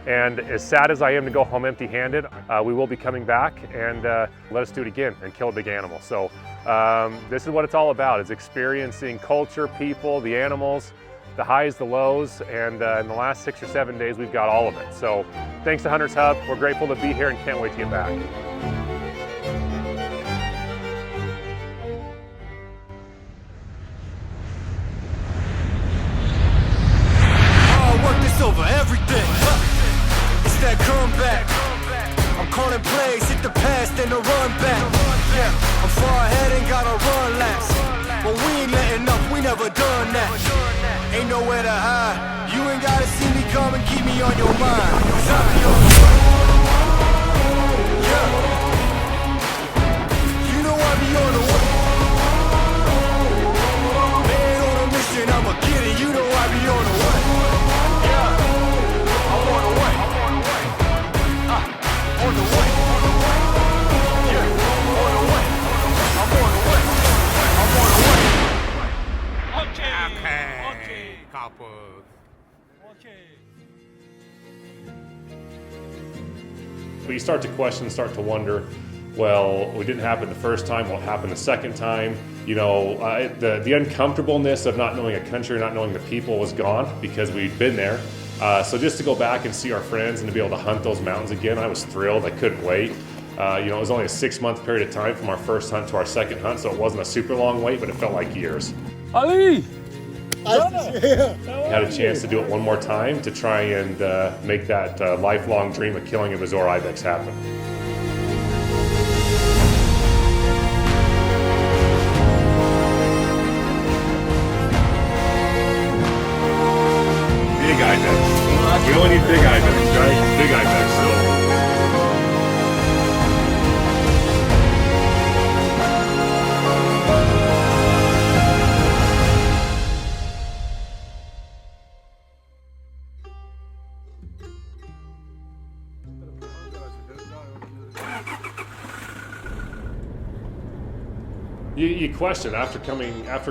And as sad as I am to go home empty-handed, we will be coming back and let us do it again and kill a big animal. So this is what it's all about, is experiencing culture, people, the animals, the highs, the lows, and in the last 6 or 7 days, we've got all of it. So thanks to Hunters Hub. We're grateful to be here and can't wait to get back. Over everything, it's that comeback. I'm calling plays, hit the pass, then the run back. Yeah, I'm far ahead and gotta run last, but we ain't letting up, we never done that. Ain't nowhere to hide, you ain't gotta see me come and keep me on your mind. Yeah, you know I be on the way. Man on a mission, I'ma get it, you know I be on the way. But you start to question, start to wonder, well, it didn't happen the first time, what happened the second time? You know, the uncomfortableness of not knowing a country, not knowing the people was gone because we'd been there. So just to go back and see our friends and to be able to hunt those mountains again, I was thrilled. I couldn't wait. You know, it was only a 6-month period of time from our first hunt to our second hunt, so it wasn't a super long wait, but it felt like years. Ali! Had a chance to do it one more time to try and make that lifelong dream of killing a Bezoar Ibex happen. Big Ibex. We only need big Ibex, right? Big Ibex, so. You question after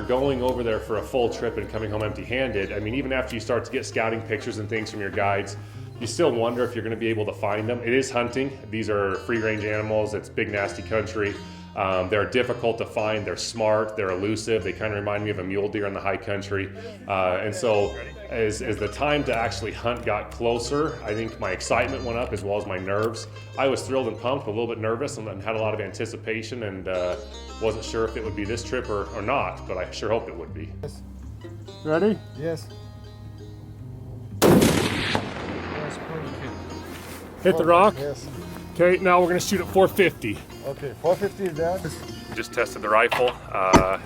going over there for a full trip and coming home empty-handed. I mean, even after you start to get scouting pictures and things from your guides, you still wonder if you're going to be able to find them. It is hunting. These are free-range animals. It's big, nasty country. They're difficult to find. They're smart. They're elusive. They kind of remind me of a mule deer in the high country. And so as the time to actually hunt got closer, I think my excitement went up as well as my nerves. I was thrilled and pumped, but a little bit nervous and had a lot of anticipation and wasn't sure if it would be this trip or not, but I sure hope it would be. Yes. Ready? Yes. Hit the rock? Yes. Okay, now we're gonna shoot at 450. Okay, 450 is that. Just tested the rifle,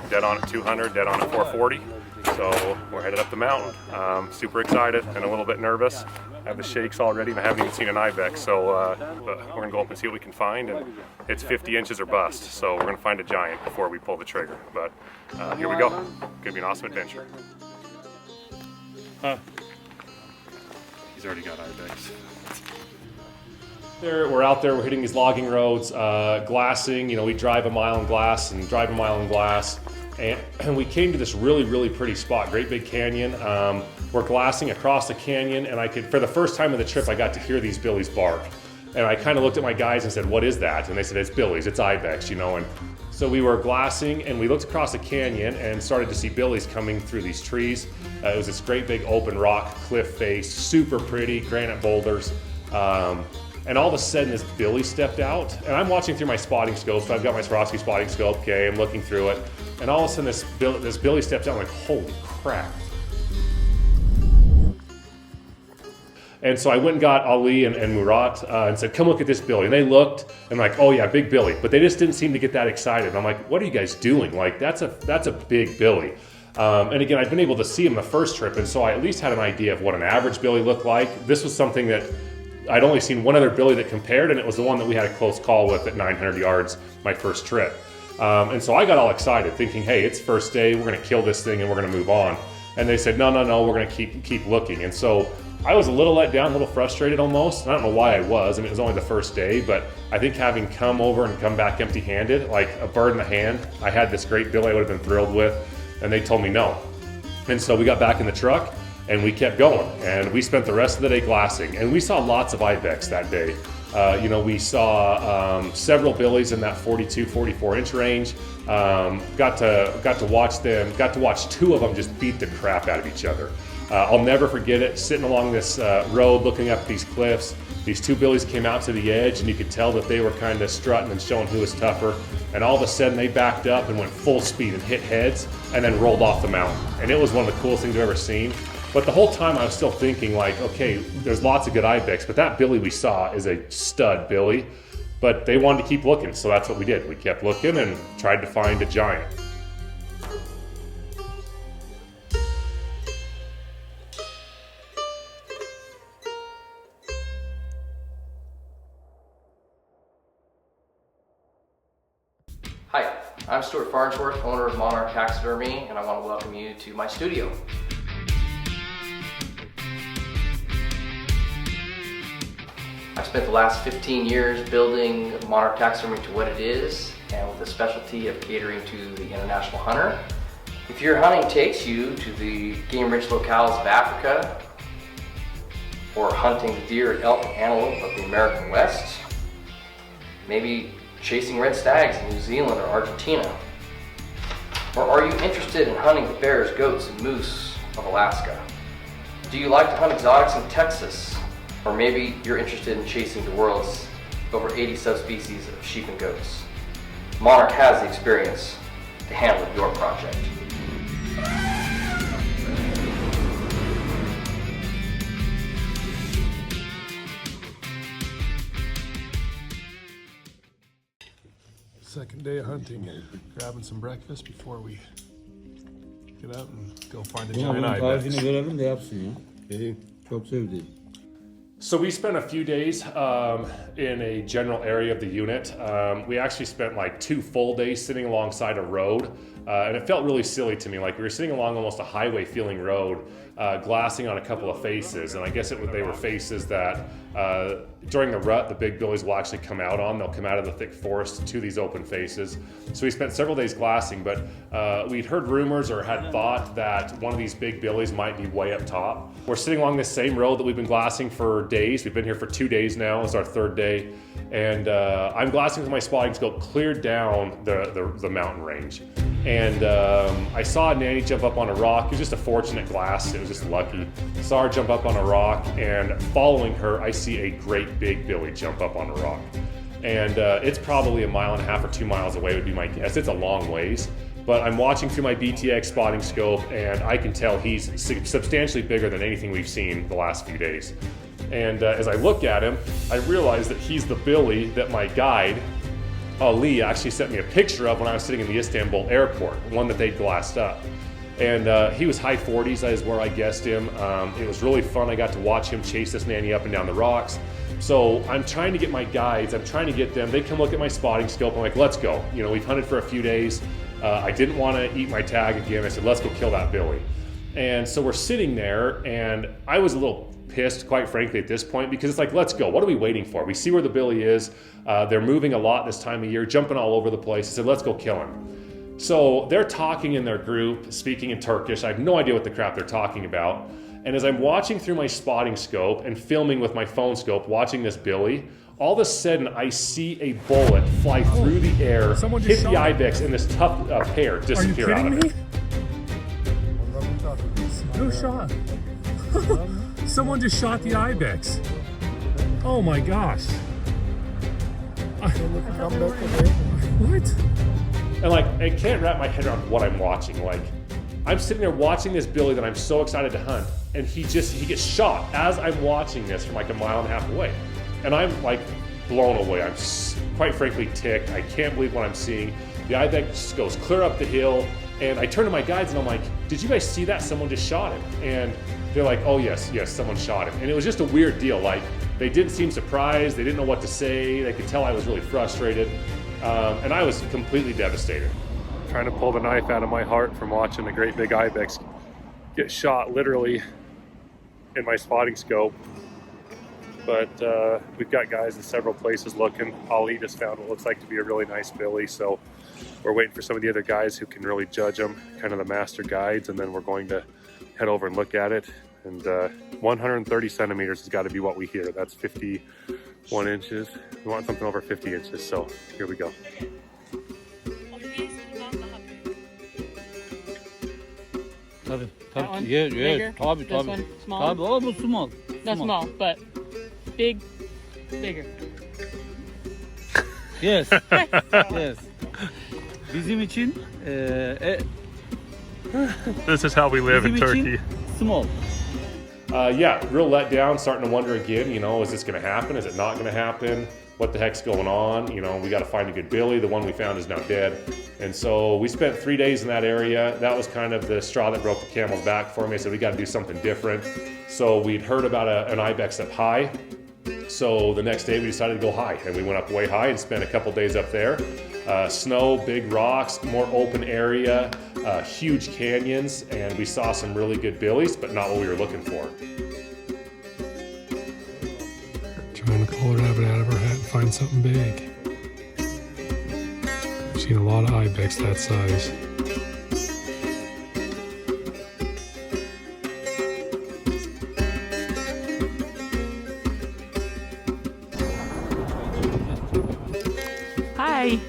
dead on at 200, dead on at 440. So we're headed up the mountain. Super excited and a little bit nervous. I have the shakes already and I haven't even seen an ibex. So but we're gonna go up and see what we can find. And it's 50 inches or bust. So we're gonna find a giant before we pull the trigger. But here we go. Gonna be an awesome adventure. He's already got ibex. We're out there, we're hitting these logging roads, glassing, you know, we drive a mile in glass and drive a mile in glass. And we came to this really, really pretty spot, great big canyon. We're glassing across the canyon and for the first time of the trip, I got to hear these billies bark. And I kind of looked at my guys and said, what is that? And they said, it's billies, it's ibex, you know. And so we were glassing and we looked across the canyon and started to see billies coming through these trees. It was this great big open rock cliff face, super pretty, granite boulders. And all of a sudden this billy stepped out and I'm watching through my spotting scope. So I've got my Swarovski spotting scope, okay, I'm looking through it. And all of a sudden this billy steps out, I'm like, holy crap. And so I went and got Ali and Murat and said, come look at this billy. And they looked and like, oh yeah, big billy. But they just didn't seem to get that excited. And I'm like, what are you guys doing? Like that's a big billy. And again, I'd been able to see him the first trip. And so I at least had an idea of what an average billy looked like. This was something that I'd only seen one other billy that compared, and it was the one that we had a close call with at 900 yards my first trip. And so I got all excited thinking, hey, it's first day, we're gonna kill this thing and we're gonna move on. And they said, no, we're gonna keep looking. And so I was a little let down, a little frustrated almost. I don't know why I was. I mean, it was only the first day, but I think having come over and come back empty-handed, like a bird in the hand, I had this great billy I would have been thrilled with, and they told me no. And so we got back in the truck. And we kept going, and we spent the rest of the day glassing, and we saw lots of ibex that day. We saw several billies in that 42, 44 inch range. Got to watch them. Got to watch two of them just beat the crap out of each other. I'll never forget it. Sitting along this road, looking up these cliffs, these two billies came out to the edge, and you could tell that they were kind of strutting and showing who was tougher. And all of a sudden, they backed up and went full speed and hit heads, and then rolled off the mountain. And it was one of the coolest things I've ever seen. But the whole time I was still thinking like, okay, there's lots of good ibex, but that billy we saw is a stud billy. But they wanted to keep looking, so that's what we did. We kept looking and tried to find a giant. Hi, I'm Stuart Farnsworth, owner of Monarch Taxidermy, and I want to welcome you to my studio. I've spent the last 15 years building Monarch Taxidermy to what it is, and with a specialty of catering to the international hunter. If your hunting takes you to the game-rich locales of Africa, or hunting the deer, elk, and antelope of the American West, maybe chasing red stags in New Zealand or Argentina, or are you interested in hunting the bears, goats, and moose of Alaska? Do you like to hunt exotics in Texas? Or maybe you're interested in chasing the world's over 80 subspecies of sheep and goats. Monarch has the experience to handle your project. Second day of hunting, grabbing some breakfast before we get out and go find a giant ibex. Verelim de yapsın ya. Çok sevdi. So we spent a few days in a general area of the unit. We actually spent like 2 full days sitting alongside a road, and it felt really silly to me. Like we were sitting along almost a highway feeling road, glassing on a couple of faces, and I guess they were faces that during the rut the big billies will actually come out on. They'll come out of the thick forest to these open faces. So we spent several days glassing, but we'd heard rumors or had thought that one of these big billies might be way up top. We're sitting along this same road that we've been glassing for days. We've been here for 2 days now. It's our 3rd day, and I'm glassing with my spotting scope clear down the mountain range. And I saw Nanny jump up on a rock. It was just a fortunate glass. It was just lucky. Saw her jump up on a rock, and following her, I see a great big billy jump up on a rock. And it's probably 1.5 miles or 2 miles away would be my guess. It's a long ways. But I'm watching through my BTX spotting scope, and I can tell he's substantially bigger than anything we've seen the last few days. And as I look at him, I realize that he's the billy that my guide, Ali, actually sent me a picture of when I was sitting in the Istanbul airport, one that they'd glassed up. And he was high 40s, that is where I guessed him. It was really fun. I got to watch him chase this Nanny up and down the rocks. So I'm trying to get my guides, I'm trying to get them, they come look at my spotting scope. I'm like, let's go. You know, we've hunted for a few days. I didn't want to eat my tag again. I said, let's go kill that billy. And so we're sitting there, and I was a little pissed, quite frankly, at this point, because it's like, let's go. What are we waiting for? We see where the billy is. They're moving a lot this time of year, jumping all over the place. I said, let's go kill him. So they're talking in their group, speaking in Turkish. I have no idea what the crap they're talking about. And as I'm watching through my spotting scope and filming with my phone scope, watching this billy, all of a sudden I see a bullet fly through the air, hit the ibex, and this tough pair disappear out of it. No shot. Someone just shot the ibex. Oh my gosh. What? And like, I can't wrap my head around what I'm watching. Like, I'm sitting there watching this billy that I'm so excited to hunt, and he gets shot as I'm watching this from like 1.5 miles away. And I'm like blown away. I'm quite frankly ticked. I can't believe what I'm seeing. The ibex goes clear up the hill, and I turn to my guides and I'm like, did you guys see that? Someone just shot him. And they're like, oh yes, someone shot him. And it was just a weird deal. Like, they didn't seem surprised. They didn't know what to say. They could tell I was really frustrated. And I was completely devastated. Trying to pull the knife out of my heart from watching a great big ibex get shot literally in my spotting scope. But we've got guys in several places looking. Ali just found what looks like to be a really nice billy, so we're waiting for some of the other guys who can really judge them, kind of the master guides, and then we're going to head over and look at it. And 130 centimeters has got to be what we hear. That's 51 inches. We want something over 50 inches, so here we go. Tabii, That one? tabii. Yes, Bigger? yes. Tabii, This tabii. one small? Tabii, oh, bu small. That's small, but bigger. Yes, yes. Bizim için This is how we live in bizim için Turkey. small. Yeah, real letdown, starting to wonder again, is this going to happen? Is it not going to happen? What the heck's going on? We got to find a good billy. The one we found is now dead. And so we spent 3 days in that area. That was kind of the straw that broke the camel's back for me. I said, we got to do something different. So we'd heard about an ibex up high. So the next day we decided to go high, and we went up way high and spent a couple days up there. Snow, big rocks, more open area, huge canyons, and we saw some really good billies, but not what we were looking for. Trying to pull a rabbit out of her hat and find something big. I've seen a lot of ibex that size. Hi.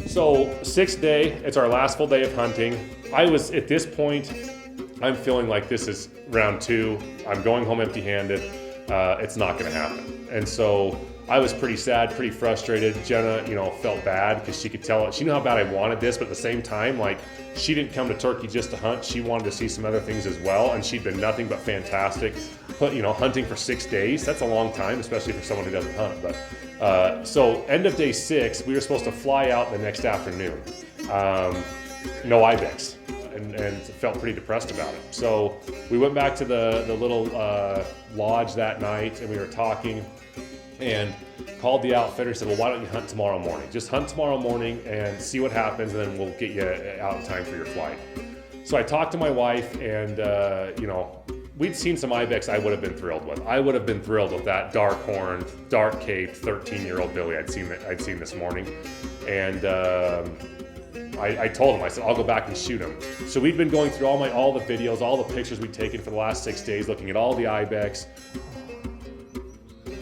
So 6th day, it's our last full day of hunting. At this point, I'm feeling like this is round 2. I'm going home empty-handed. It's not gonna happen. And so I was pretty sad, pretty frustrated. Jenna, felt bad because she could tell, she knew how bad I wanted this, but at the same time, like, she didn't come to Turkey just to hunt. She wanted to see some other things as well, and she'd been nothing but fantastic. Hunting for 6 days, that's a long time, especially for someone who doesn't hunt. But so end of day 6, we were supposed to fly out the next afternoon. No ibex, and felt pretty depressed about it. So we went back to the little lodge that night, and we were talking, and called the outfitter and said, well, why don't you hunt tomorrow morning? Just hunt tomorrow morning and see what happens, and then we'll get you out in time for your flight. So I talked to my wife, and we'd seen some ibex I would have been thrilled with. I would have been thrilled with that dark horned, dark caped 13-year-old billy I'd seen this morning. And I told him, I said, I'll go back and shoot him. So we'd been going through all the videos, all the pictures we'd taken for the last 6 days, looking at all the ibex.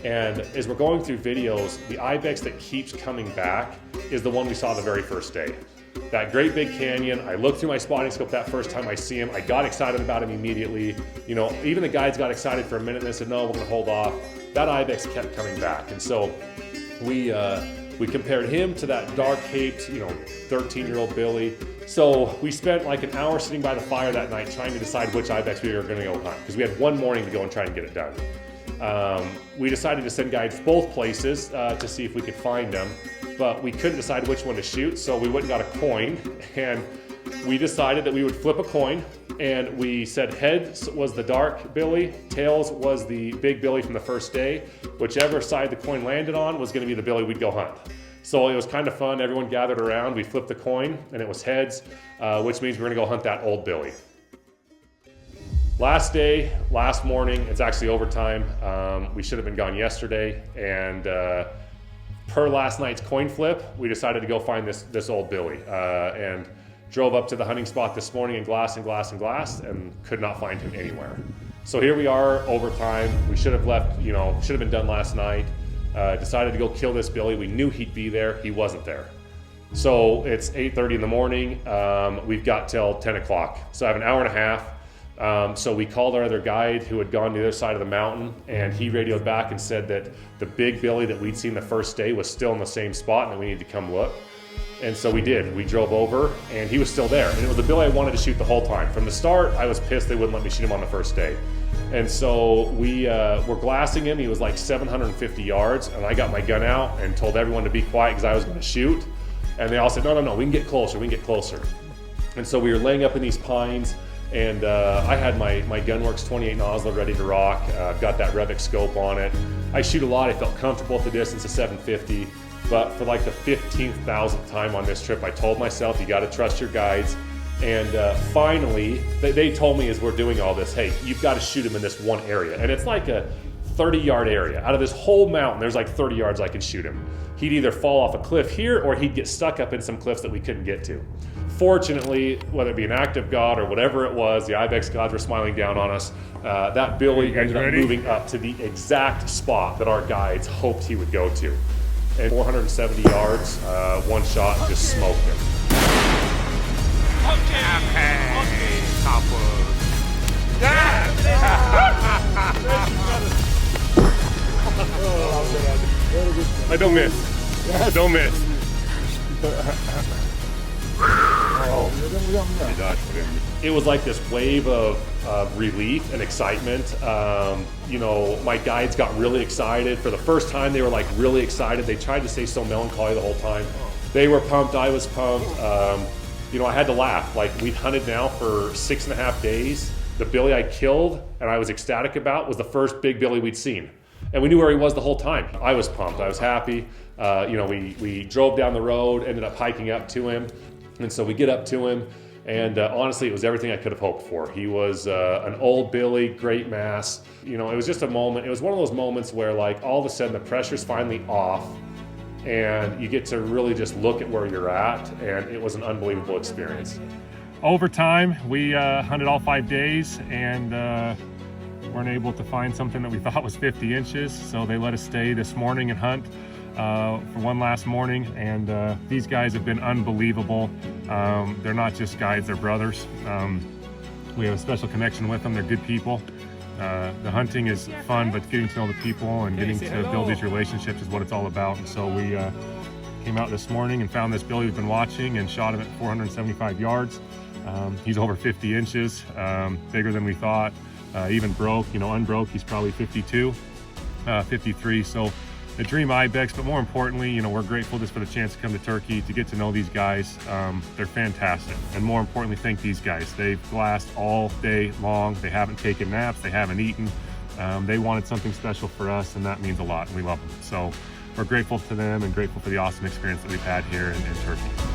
And as we're going through videos, the ibex that keeps coming back is the one we saw the very first day. That great big canyon, I looked through my spotting scope that first time I see him. I got excited about him immediately. Even the guides got excited for a minute and they said, no, we're gonna hold off. That ibex kept coming back. And so we compared him to that dark caped, 13-year-old billy. So we spent like an hour sitting by the fire that night trying to decide which ibex we were gonna go hunt, because we had one morning to go and try and get it done. We decided to send guides both places to see if we could find them, but we couldn't decide which one to shoot, so we went and got a coin, and we decided that we would flip a coin, and we said heads was the dark billy, tails was the big billy from the first day. Whichever side the coin landed on was going to be the billy we'd go hunt. So it was kind of fun. Everyone gathered around, we flipped the coin, and it was heads, which means we're going to go hunt that old billy. Last day, last morning, it's actually overtime. We should have been gone yesterday, and per last night's coin flip, we decided to go find this old billy, and drove up to the hunting spot this morning and glass, and could not find him anywhere. So here we are, overtime. We should have left, should have been done last night. Decided to go kill this billy. We knew he'd be there. He wasn't there. So it's 8:30 in the morning. We've got till 10 o'clock. So I have an hour and a half. So we called our other guide who had gone to the other side of the mountain, and he radioed back and said that the big billy that we'd seen the first day was still in the same spot and that we needed to come look. And so we did. We drove over, and he was still there. And it was the billy I wanted to shoot the whole time. From the start, I was pissed they wouldn't let me shoot him on the first day. And so we were glassing him. He was like 750 yards, and I got my gun out and told everyone to be quiet because I was going to shoot. And they all said, no, we can get closer, And so we were laying up in these pines, and I had my Gunworks 28 nozzle ready to rock. I've got that Revic scope on it. I shoot a lot. I felt comfortable at the distance of 750, but for like the 15,000th time on this trip, I told myself, you got to trust your guides. And finally, they told me as we're doing all this, hey, you've got to shoot him in this one area. And it's like a 30-yard area. Out of this whole mountain, there's like 30 yards I can shoot him. He'd either fall off a cliff here, or he'd get stuck up in some cliffs that we couldn't get to. Fortunately, whether it be an act of God or whatever it was, the Ibex gods were smiling down on us. That Billy ended up moving up to the exact spot that our guides hoped he would go to. And 470 yards, one shot, just smoked him. I don't miss. I don't miss. It was like this wave of relief and excitement. You know, my guides got really excited. For the first time, they were like really excited. They tried to stay so melancholy the whole time. They were pumped, I was pumped. You know, I had to laugh. Like, we'd hunted now for 6.5 days. The Billy I killed and I was ecstatic about was the first big Billy we'd seen. And we knew where he was the whole time. I was pumped, I was happy. You know, we drove down the road, ended up hiking up to him. And so we get up to him, and honestly, it was everything I could have hoped for. He was an old Billy, great mass. You know, it was just a moment. It was one of those moments where, like, all of a sudden the pressure's finally off, and you get to really just look at where you're at, and it was an unbelievable experience. Over time, we hunted all 5 days, and weren't able to find something that we thought was 50 inches, so they let us stay this morning and hunt for one last morning. And these guys have been unbelievable. They're not just guides, they're brothers. We have a special connection with them. They're good people. The hunting is fun, but getting to know the people and getting to build these relationships is what it's all about. And so we came out this morning and found this Billy we've been watching and shot him at 475 yards. He's over 50 inches, bigger than we thought. Even broke, you know, unbroke, he's probably 52, 53. So the dream Ibex, but more importantly, you know, we're grateful just for the chance to come to Turkey, to get to know these guys. They're fantastic. And more importantly, thank these guys. They've glassed all day long. They haven't taken naps. They haven't eaten. They wanted something special for us, and that means a lot. We love them. So we're grateful to them and grateful for the awesome experience that we've had here in Turkey.